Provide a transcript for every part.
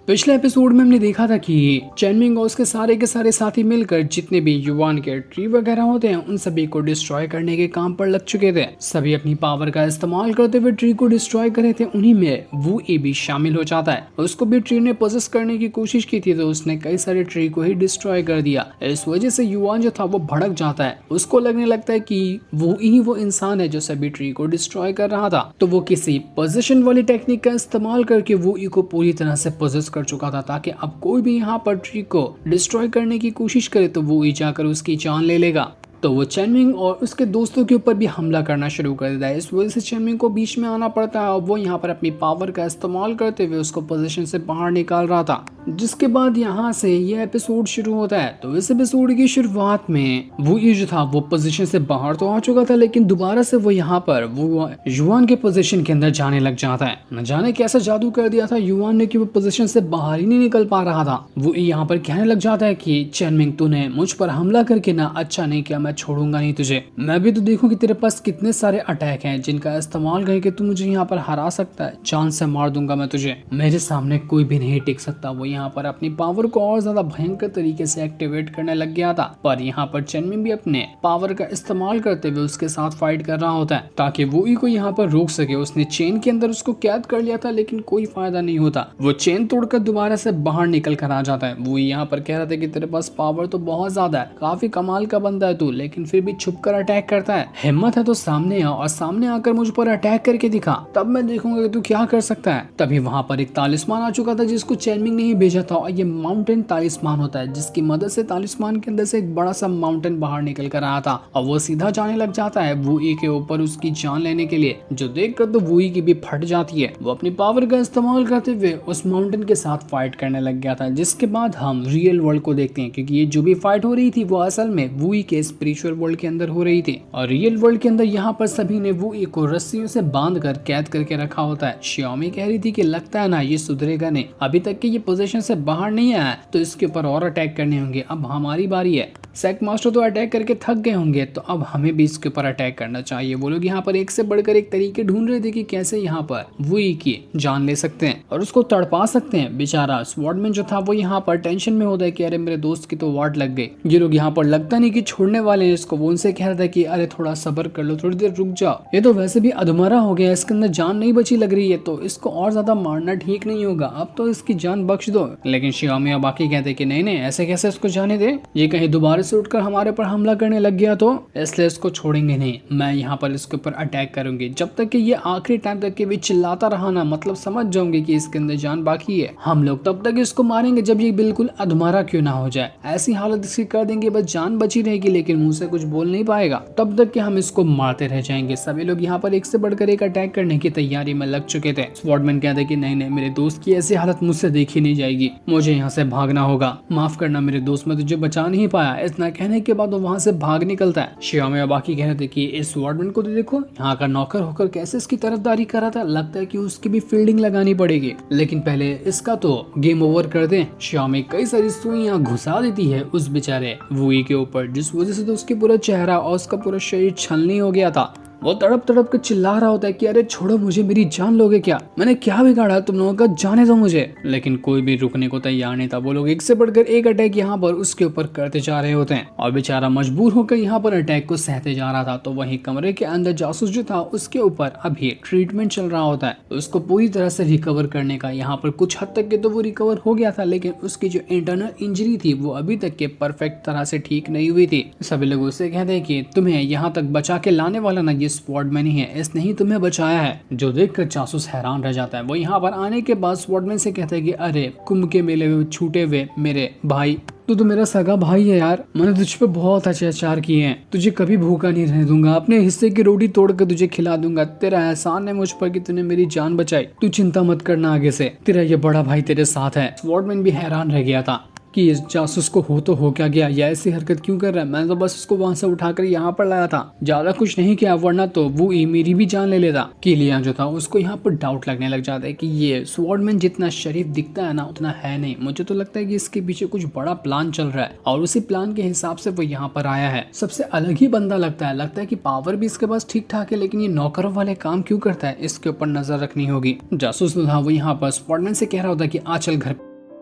पिछले एपिसोड में हमने देखा था कि चैनमिंग और उसके सारे के सारे साथी मिलकर जितने भी युवान के ट्री वगैरह होते हैं उन सभी को डिस्ट्रॉय करने के काम पर लग चुके थे। सभी अपनी पावर का इस्तेमाल करते हुए ट्री को डिस्ट्रॉय कर रहे थे। उन्हीं में वू ई भी शामिल हो जाता है। उसको भी ट्री ने पोजेस करने की कोशिश की थी तो उसने कई सारे ट्री को ही डिस्ट्रॉय कर दिया। इस वजह से युवान जो था वो भड़क जाता है। उसको लगने लगता है कि वो ही वो इंसान है जो सभी ट्री को डिस्ट्रॉय कर रहा था। तो वो किसी पोजीशन वाली टेक्निक का इस्तेमाल करके वो ई को पूरी तरह से पोजेस कर चुका था ताकि अब कोई भी यहाँ पर ट्री को डिस्ट्रॉय करने की कोशिश करे तो वो ई जाकर उसकी जान ले लेगा। तो वो चैनमिंग और उसके दोस्तों के ऊपर भी हमला करना शुरू कर देता है। इस वजह से चैनमिंग को बीच में आना पड़ता है और वो यहाँ पर अपनी पावर का इस्तेमाल करते हुए उसको पोजीशन से बाहर निकाल रहा था। जिसके बाद यहाँ से ये एपिसोड शुरू होता है। तो इस एपिसोड की शुरुआत में वो ये जो था वो पोजीशन से बाहर तो आ चुका था लेकिन दोबारा से वो यहाँ पर वो युवान के पोजीशन के अंदर जाने लग जाता है। न जाने कैसा जादू कर दिया था युवान ने कि वो पोजीशन से बाहर ही नहीं निकल पा रहा था। वो यहाँ पर कहने लग जाता है कि चैनमिंग तूने मुझ पर हमला करके ना अच्छा नहीं किया, मैं छोड़ूंगा नहीं तुझे। मैं भी तो देखूं कि तेरे पास कितने सारे अटैक हैं जिनका इस्तेमाल करके तू मुझे यहाँ पर हरा सकता है। जान से मार दूंगा मैं तुझे, मेरे सामने कोई भी नहीं टिक सकता। वो यहाँ पर अपनी पावर को और ज्यादा भयंकर तरीके से एक्टिवेट करने लग गया था। पर यहाँ पर चैनमिंग भी अपने पावर का इस्तेमाल करते हुए उसके साथ फाइट कर रहा होता है ताकि वो ई को यहाँ पर रोक सके। उसने चेन के अंदर उसको कैद कर लिया था लेकिन कोई फायदा नहीं होता। वो चेन तोड़कर दोबारा से बाहर निकल कर आ जाता है। वो यहाँ पर कह रहा था कि तेरे पास पावर तो बहुत ज्यादा है, काफी कमाल का बंदा है तू, लेकिन फिर भी छुपकर अटैक करता है। हिम्मत है तो सामने आ और सामने आकर मुझ पर अटैक करके दिखा, तब मैं देखूंगा कि तू क्या कर सकता है। तभी वहां पर एक तालिस्मान आ चुका था जिसको चैनमिंग ने ही भेजा था और ये माउंटेन तालिस्मान होता है जिसकी मदद से तालिस्मान के अंदर से एक बड़ा सा माउंटेन बाहर निकल कर आया था और वो सीधा जाने लग जाता है वो ई के ऊपर उसकी जान लेने के लिए। जो देखकर तो वो ई की भी फट जाती है। वो अपनी पावर का इस्तेमाल करते हुए उस माउंटेन के साथ फाइट करने लग गया था। जिसके बाद हम रियल वर्ल्ड को देखते हैं क्योंकि ये जो भी फाइट हो रही थी वो असल में वो ई के स्पिरिचुअल वर्ल्ड के अंदर हो रही थी और रियल वर्ल्ड के अंदर यहाँ पर सभी ने वो ई को रस्सियों से बांध कर कैद करके रखा होता है। श्यामी कह रही थी कि लगता है ना ये सुधरेगा नहीं, अभी तक कि ये पोजीशन से बाहर नहीं आया तो इसके ऊपर और अटैक करने होंगे। अब हमारी बारी है। सेक मास्टर तो अटैक करके थक गए होंगे तो अब हमें भी इसके ऊपर अटैक करना चाहिए। वो लोग यहाँ पर एक से बढ़कर एक तरीके ढूंढ रहे थे कि कैसे यहाँ पर वो ई की जान ले सकते हैं और उसको तड़पा सकते हैं। बेचारा स्वॉर्डमैन जो था वो यहाँ पर टेंशन में होता है कि अरे मेरे दोस्त की तो वाट लग गई। ये लोग यहाँ पर लगता नहीं कि छोड़ने वाले हैं इसको। वो उनसे कह रहा था कि अरे थोड़ा सब्र कर लो, थोड़ी देर रुक जाओ, ये तो वैसे भी अधमरा हो गया, इसके अंदर जान नहीं बची लग रही है तो इसको और ज्यादा मारना ठीक नहीं होगा, अब तो इसकी जान बख्श दो। लेकिन श्यामी और बाकी कहते कि नहीं नहीं ऐसे कैसे इसको जाने दे, ये कहीं दोबारा से उठकर हमारे पर हमला करने लग गया तो इसलिए इसको छोड़ेंगे नहीं। मैं यहाँ पर इसके ऊपर अटैक करूंगी जब तक कि ये आखिरी टाइम तक के भी चिल्लाता रहा ना, मतलब समझ जाऊंगी कि इसके अंदर जान बाकी है। हम लोग तब तक इसको मारेंगे जब ये बिल्कुल अधमरा क्यों ना हो जाए। ऐसी हालत इसकी कर देंगे बस जान बची रहेगी लेकिन मुंह से कुछ बोल नहीं पाएगा, तब तक कि हम इसको मारते रह जाएंगे। सभी लोग यहाँ पर एक से बढ़कर एक अटैक करने की तैयारी में लग चुके थे। स्वॉर्डमैन कहते कि नहीं नहीं मेरे दोस्त की ऐसी हालत मुझसे देखी नहीं जाएगी, मुझे यहाँ से भागना होगा, माफ करना मेरे दोस्त, मैं तुझे बचा नहीं पाया। इतना कहने के बाद वो वहाँ से भाग निकलता है। श्यामी और बाकी कह रहे थे कि इस स्वॉर्डमैन को तो देखो यहाँ का नौकर होकर कैसे इसकी तरफदारी कर रहा था, लगता है कि उसकी भी फील्डिंग लगानी पड़ेगी, लेकिन पहले इसका तो गेम ओवर कर दें। श्यामी कई सारी सुइयां घुसा देती है उस बेचारे वुई के ऊपर जिस वजह से तो उसके पूरा चेहरा और उसका पूरा शरीर छलनी हो गया था। वो तड़प तड़प कर चिल्ला रहा होता है कि अरे छोड़ो मुझे, मेरी जान लोगे क्या, मैंने क्या बिगाड़ा तुम लोगों का, जाने दो मुझे। लेकिन कोई भी रुकने को तैयार नहीं था। वो लोग एक से बढ़कर एक अटैक यहाँ पर उसके ऊपर करते जा रहे होते हैं और बेचारा मजबूर होकर यहाँ पर अटैक को सहते जा रहा था। तो वहीं कमरे के अंदर जासूस जो था उसके ऊपर अभी ट्रीटमेंट चल रहा होता है, उसको पूरी तरह से रिकवर करने का। यहाँ पर कुछ हद तक के तो वो रिकवर हो गया था लेकिन उसकी जो इंटरनल इंजरी थी वो अभी तक के परफेक्ट तरह से ठीक नहीं हुई थी। सभी लोग उससे कहते हैं कि तुम्हें यहाँ तक बचा के लाने वाला ना स्वॉर्डमैन ही है, इसने ही तुम्हें बचाया है। जो देखकर जासूस हैरान रह जाता है। वो यहाँ पर आने के बाद स्वॉर्डमैन से कहता है कि अरे कुंभ के मेले में छूटे हुए मेरे भाई, तू तो मेरा सगा भाई है यार, मैंने तुझ पे बहुत अत्याचार किए हैं, तुझे कभी भूखा नहीं रहने दूंगा, अपने हिस्से की रोटी तोड़ कर तुझे खिला दूंगा, तेरा एहसान है मुझ पर कि तूने मेरी जान बचाई, तू चिंता मत करना, आगे से तेरा ये बड़ा भाई तेरे साथ है। स्वॉर्डमैन भी हैरान रह गया था कि इस जासूस को हो तो हो क्या गया, या ऐसी हरकत क्यों कर रहा है, मैंने तो बस उसको वहां से उठाकर यहाँ पर लाया था, ज्यादा कुछ नहीं किया, वरना तो वो मेरी भी जान ले लेता। किलियान जो था उसको यहाँ पर डाउट लगने लग जाता है कि ये स्वॉर्डमैन जितना शरीफ दिखता है ना उतना है नहीं, मुझे तो लगता है कि इसके पीछे कुछ बड़ा प्लान चल रहा है और उसी प्लान के हिसाब से वो यहाँ पर आया है। सबसे अलग ही बंदा लगता है कि पावर भी इसके पास ठीक ठाक है लेकिन ये नौकरों वाले काम क्यों करता है, इसके ऊपर नजर रखनी होगी। जासूस था वो यहाँ पर स्वॉर्डमैन से कह रहा होता है कि आ चल घर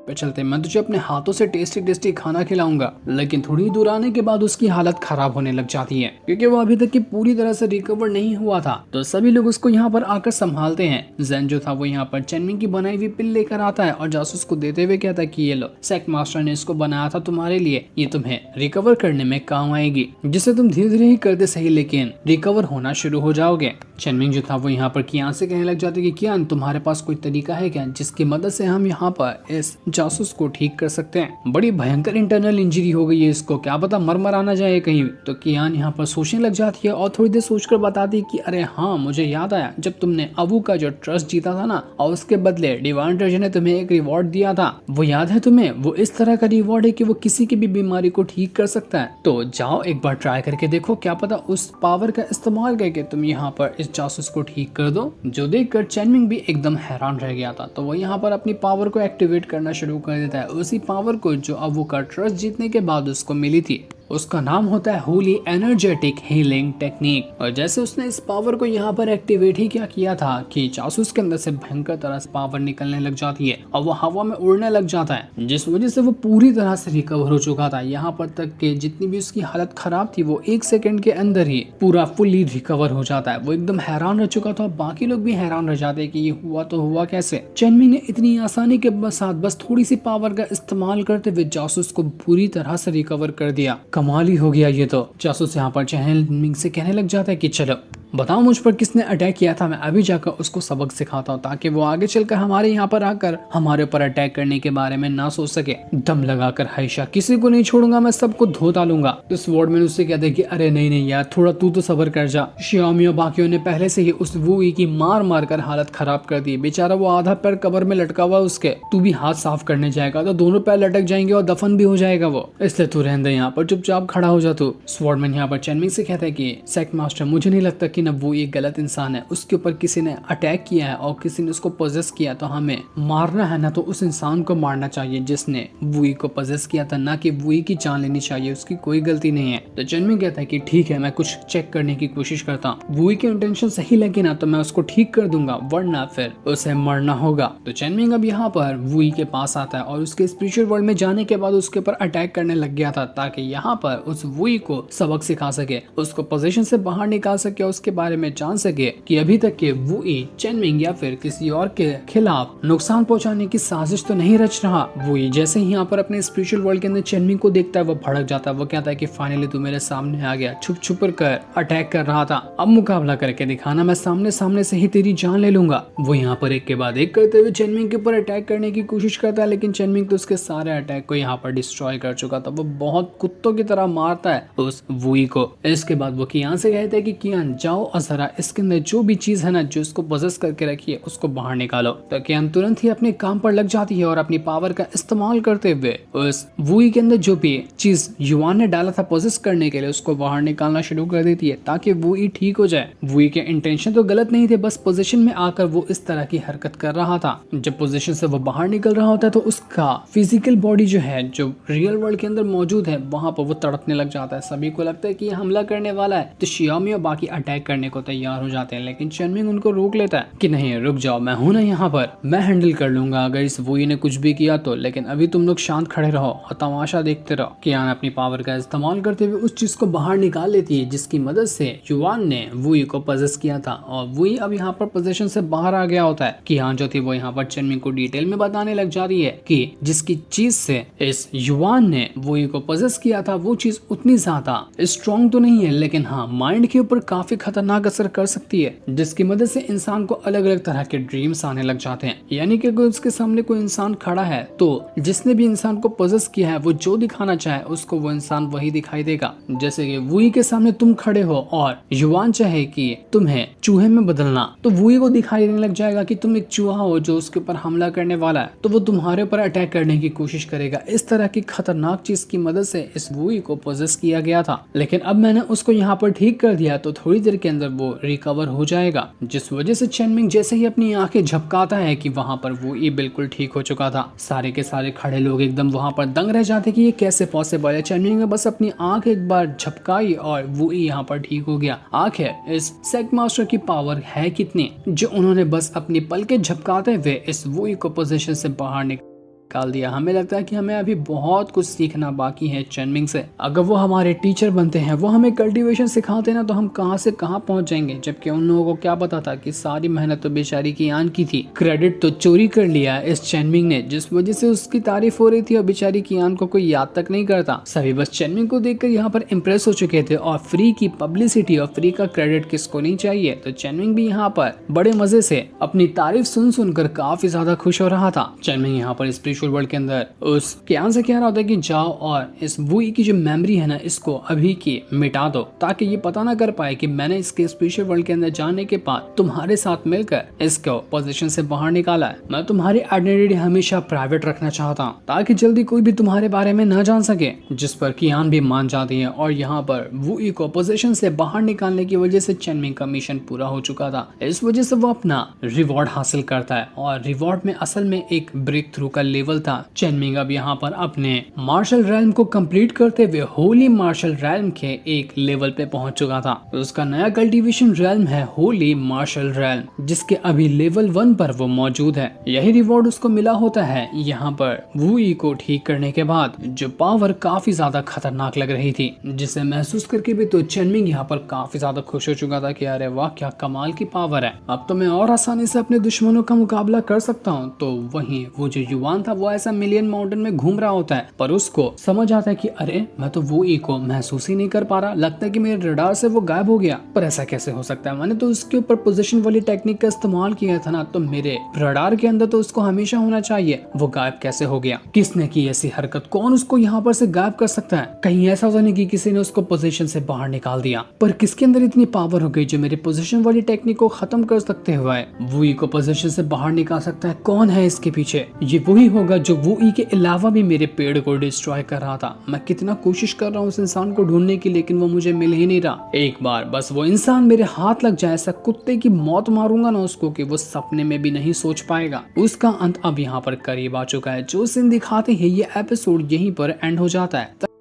पे चलते, मैं तुझे अपने हाथों से टेस्टी टेस्टी खाना खिलाऊंगा। लेकिन थोड़ी दूर आने के बाद उसकी हालत खराब होने लग जाती है, क्योंकि वो अभी तक की पूरी तरह से रिकवर नहीं हुआ था। तो सभी लोग उसको यहाँ पर आकर संभालते हैं। जेन जो था वो यहाँ पर चेनमिंग की बनाई हुई पिल लेकर आता है और जासूस को देते हुए कहता है कि ये लो, सेक मास्टर ने इसको बनाया था तुम्हारे लिए, ये तुम्हें रिकवर करने में काम आएगी, जिसे तुम धीरे धीरे ही करते सही लेकिन रिकवर होना शुरू हो जाओगे। चेनमिंग जो था वो यहाँ पर कियान से कहने लग जाती है कि कियान, तुम्हारे पास कोई तरीका है क्या जिसकी मदद से हम यहाँ पर इस जासूस को ठीक कर सकते हैं? बड़ी भयंकर इंटरनल इंजरी हो गई है इसको, क्या पता मर आना जाए कहीं। तो कियान यहाँ पर सोचने लग जाती है और थोड़ी देर सोचकर बताती है कि अरे हाँ, मुझे याद आया, जब तुमने अबू का जो ट्रस्ट जीता था ना और उसके बदले डिवाइन ट्रेजर ने तुम्हें एक रिवॉर्ड दिया था, वो याद है तुम्हें? वो इस तरह का रिवॉर्ड है कि वो किसी की भी बीमारी को ठीक कर सकता है। तो जाओ एक बार ट्राई करके देखो, क्या पता उस पावर का इस्तेमाल करके तुम यहाँ पर इस जासूस को ठीक कर दो। जो देखकर चेनमिंग भी एकदम हैरान रह गया था। तो वो यहाँ पर अपनी पावर को एक्टिवेट करना शुरू कर देता है, उसी पावर को जो अबू का ट्रस्ट जीतने के बाद उसको मिली थी। उसका नाम होता है होली एनर्जेटिक हीलिंग टेक्निक। और जैसे उसने इस पावर को यहाँ पर एक्टिवेट ही क्या किया था कि जासूस के अंदर से भयंकर तरह से पावर निकलने लग जाती है और वो हवा में उड़ने लग जाता है, जिस वजह से वो पूरी तरह से रिकवर हो चुका था। यहाँ पर तक कि जितनी भी उसकी हालत खराब थी वो 1 सेकंड के अंदर ही पूरा फुल्ली रिकवर हो जाता है। वो एकदम हैरान रह चुका था, बाकी लोग भी हैरान रह जाते हैं कि ये हुआ तो हुआ कैसे। चेनमिंग ने इतनी आसानी के साथ बस थोड़ी सी पावर का इस्तेमाल करते हुए जासूस को पूरी तरह से रिकवर कर दिया। कमाल ही हो गया ये तो। जासूस यहाँ पर चेनमिंग से कहने लग जाता है कि चलो बताओ मुझ पर किसने अटैक किया था, मैं अभी जाकर उसको सबक सिखाता हूँ ताकि वो आगे चलकर हमारे यहाँ पर आकर हमारे ऊपर अटैक करने के बारे में ना सोच सके। दम लगाकर हमेशा किसी को नहीं छोड़ूंगा, मैं सबको धो डालूंगा। तो स्वॉर्डमैन उससे कहते कि अरे नहीं यार, थोड़ा तू तो सब्र कर जा। शियामी और बाकियों ने पहले से ही उस वुई की मार कर हालत खराब कर दी। बेचारा वो आधा पैर कबर में लटका हुआ उसके, तू भी हाथ साफ करने जाएगा तो दोनों पैर लटक जाएंगे और दफन भी हो जाएगा वो, इसलिए तू रहने दे यहाँ पर, चुपचाप खड़ा हो जा तू। स्वॉर्डमैन यहाँ पर चेनमिंग से कहता है कि सेक्ट मास्टर, मुझे नहीं लगता कि वो एक गलत इंसान है, उसके ऊपर किसी ने अटैक किया है और किसी ने उसको पोजेस किया, तो हमें मारना है ना तो उस इंसान को मारना चाहिए जिसने वुई को पोजेस किया था, ना कि वुई की जान लेनी चाहिए, उसकी कोई गलती नहीं है। तो चेनमिंग कहता है कि ठीक है, मैं कुछ चेक करने की कोशिश करता हूँ, वुई के इंटेंशन सही लगे ना तो मैं उसको ठीक कर दूंगा, वरना फिर उसे मरना होगा। तो चेनमिंग अब यहाँ पर वुई के पास आता है और उसके स्पिरिचुअल वर्ल्ड में जाने के बाद उसके ऊपर अटैक करने लग गया था ताकि यहाँ पर उस वुई को सबक सिखा सके, उसको पोजीशन से बाहर निकाल सके, उसके बारे में जान सके कि अभी तक के वुई चेनमिंग या फिर किसी और के खिलाफ नुकसान पहुंचाने की साजिश तो नहीं रच रहा। वुई जैसे ही यहाँ पर अपने स्पिरिचुअल वर्ल्ड के अंदर चेनमिंग को देखता है वो भड़क जाता है। वो कहता है कि फाइनली तू मेरे सामने आ गया, छुप कर अटैक कर रहा था, अब मुकाबला करके दिखाना, मैं सामने से ही तेरी जान ले लूंगा। वो यहाँ पर एक के बाद एक करते हुए चेनमिंग के ऊपर अटैक करने की कोशिश करता है, लेकिन चेनमिंग तो उसके सारे अटैक को यहाँ पर डिस्ट्रॉय कर चुका था। वो बहुत कुत्तों की तरह मारता है उस वुई को। इसके बाद वो कियान से कहता है कि कियान जाओ और जरा इसके अंदर जो भी चीज है ना जो इसको पोजेस करके रखी है उसको बाहर निकालो। तो कियान तुरंत ही अपने काम पर लग जाती है और अपनी पावर का इस्तेमाल करते हुए उस वुई के अंदर जो भी चीज युवान ने डाला था पोजेस करने के लिए उसको बाहर निकालना शुरू कर देती है ताकि वुई ठीक हो जाए। वुई के इंटेंशन तो गलत नहीं थे, बस पोजीशन में आकर वो इस तरह की हरकत कर रहा था। जब पोजीशन से वो बाहर निकल रहा होता है तो उसका फिजिकल बॉडी जो है जो रियल वर्ल्ड के अंदर मौजूद है वहां पर वो तड़पने लग जाता है। सभी को लगता है कि हमला करने वाला है, तो शियामी और बाकी अटैक करने को तैयार हो जाते हैं, लेकिन चेनमिंग उनको रोक लेता है कि नहीं रुक जाओ, मैं हूं ना यहाँ पर, मैं हैंडल कर लूंगा अगर इस वुई ने कुछ भी किया तो, लेकिन अभी तुम लोग शांत खड़े रहो और तमाशा देखते रहो। कियान अपनी पावर का इस्तेमाल करते हुए उस चीज को बाहर निकाल लेती है जिसकी मदद से युवान ने वुई को पोजेस किया था और वुई अब यहाँ पर पोजीशन से बाहर आ गया होता है। कियान जो थी वो यहाँ पर चेनमिंग को डिटेल में बताने लग जा रही है कि जिसकी चीज से इस युवान ने वुई को पोजेस किया था वो चीज उतनी ज्यादा स्ट्रॉन्ग तो नहीं है, लेकिन हाँ माइंड के ऊपर काफी खतरनाक असर कर सकती है, जिसकी मदद से इंसान को अलग अलग तरह के ड्रीम्स आने लग जाते हैं। यानी कि अगर उसके सामने कोई इंसान खड़ा है तो जिसने भी इंसान को पोजेस किया है वो जो दिखाना चाहे उसको वो इंसान वही दिखाई देगा। जैसे कि वुई के सामने तुम खड़े हो और युवान चाहे कि तुम्हें चूहे में बदलना, तो वुई को दिखाई देने लग जाएगा कि तुम एक चूहा हो जो उसके ऊपर हमला करने वाला है, तो वो तुम्हारे ऊपर अटैक करने की कोशिश करेगा। इस तरह की खतरनाक चीज की मदद से इस वुई को पोजेस किया गया था, लेकिन अब मैंने उसको यहाँ पर ठीक कर दिया तो थोड़ी देर के अंदर वो रिकवर हो जाएगा। जिस वजह से चेनमिंग जैसे ही अपनी आंखें झपकाता है कि वहां पर वो ये बिल्कुल ठीक हो चुका था। सारे के सारे खड़े लोग एकदम वहां पर दंग रह जाते कि ये कैसे पॉसिबल है। चेनमिंग ने बस अपनी आंख एक बार झपकाई और वो यहाँ पर ठीक हो गया। आखिर इस सेक्ट मास्टर की पावर है कितनी जो उन्होंने बस अपनी पलकें झपकाते हुए इस वुई को पोजीशन से बाहर निकाल निकाल दिया। हमें लगता है कि हमें अभी बहुत कुछ सीखना बाकी है चेनमिंग से। अगर वो हमारे टीचर बनते हैं, वो हमें कल्टीवेशन सिखाते ना, तो हम कहां से कहां पहुंच जाएंगे। जबकि उन लोगों को क्या पता था कि सारी मेहनत तो बेचारी की यान की थी। क्रेडिट तो चोरी कर लिया इस चेनमिंग ने, जिस वजह से उसकी तारीफ हो रही थी और बेचारी की यान को कोई याद तक नहीं करता। सभी बस चेनमिंग को देखकर यहाँ पर इम्प्रेस हो चुके थे और फ्री की पब्लिसिटी और फ्री का क्रेडिट किसको नहीं चाहिए। तो चेनमिंग भी यहाँ पर बड़े मजे से अपनी तारीफ सुन सुनकर काफी ज्यादा खुश हो रहा था। चेनमिंग यहाँ पर स्पिरिचुअल वर्ल्ड के अंदर उस ज्ञान से कह रहा होता है कि जाओ और इस वुई की जो मेमोरी है ना, इसको अभी की मिटा दो, ताकि ये पता ना कर पाए कि मैंने इसके स्पिरिचुअल वर्ल्ड के अंदर जाने के बाद तुम्हारे साथ मिलकर इसको पोजीशन से बाहर निकाला है। मैं तुम्हारी आइडेंटिटी हमेशा प्राइवेट रखना चाहता हूँ, ताकि जल्दी कोई भी तुम्हारे बारे में न जान सके। जिस पर कियान भी मान जाती है और यहाँ पर वुई को पोजीशन से बाहर निकालने की वजह से चेनमिंग का मिशन पूरा हो चुका था। इस वजह से वो अपना रिवॉर्ड हासिल करता है और रिवॉर्ड में असल में एक ब्रेक थ्रू का लेवल था। चेनमिंग अब यहाँ पर अपने मार्शल रैल्म को कंप्लीट करते हुए होली मार्शल रैल्म के एक लेवल पे पहुंच चुका था। तो उसका नया कल्टीवेशन रैल्म है होली मार्शल रैल्म, जिसके अभी लेवल 1 पर वो मौजूद है। यही रिवॉर्ड उसको मिला होता है यहाँ पर वुई को ठीक करने के बाद, जो पावर काफी ज्यादा खतरनाक लग रही थी, जिसे महसूस करके भी तो चेनमिंग यहाँ पर काफी ज्यादा खुश हो चुका था कि अरे वाह, क्या कमाल की पावर है, अब तो मैं और आसानी से अपने दुश्मनों का मुकाबला कर सकता हूँ। तो वहीं वो जो युवान था वो ऐसा मिलियन माउंटेन में घूम रहा होता है, पर उसको समझ आता है कि अरे मैं तो वुई को महसूस ही नहीं कर पा रहा, लगता है कि मेरे रडार से वो गायब हो गया। पर ऐसा कैसे हो सकता है, मैंने तो उसके ऊपर पोजीशन वाली टेक्निक का इस्तेमाल किया था ना, तो मेरे रडार के अंदर तो उसको हमेशा होना चाहिए, वो गायब कैसे हो गया, किसने की ऐसी हरकत, कौन उसको यहाँ पर से गायब कर सकता है। कहीं ऐसा तो नहीं कि किसी ने उसको पोजीशन से बाहर निकाल दिया। पर किसके अंदर इतनी पावर हो गई जो मेरे पोजीशन वाली टेक्निक को खत्म कर सकते हुए वुई को पोजीशन से बाहर निकाल सकता है। कौन है इसके पीछे? ये वही होगा जो वुई के अलावा भी मेरे पेड़ को डिस्ट्रॉय कर रहा था। मैं कितना कोशिश कर रहा हूँ उस इंसान को ढूंढने की, लेकिन वो मुझे मिल ही नहीं रहा। एक बार बस वो इंसान मेरे हाथ लग जाए, ऐसा कुत्ते की मौत मारूंगा ना उसको कि वो सपने में भी नहीं सोच पाएगा। उसका अंत अब यहाँ पर करीब आ चुका है। जो सीन दिखाते हैं ये एपिसोड यहीं पर एंड हो जाता है।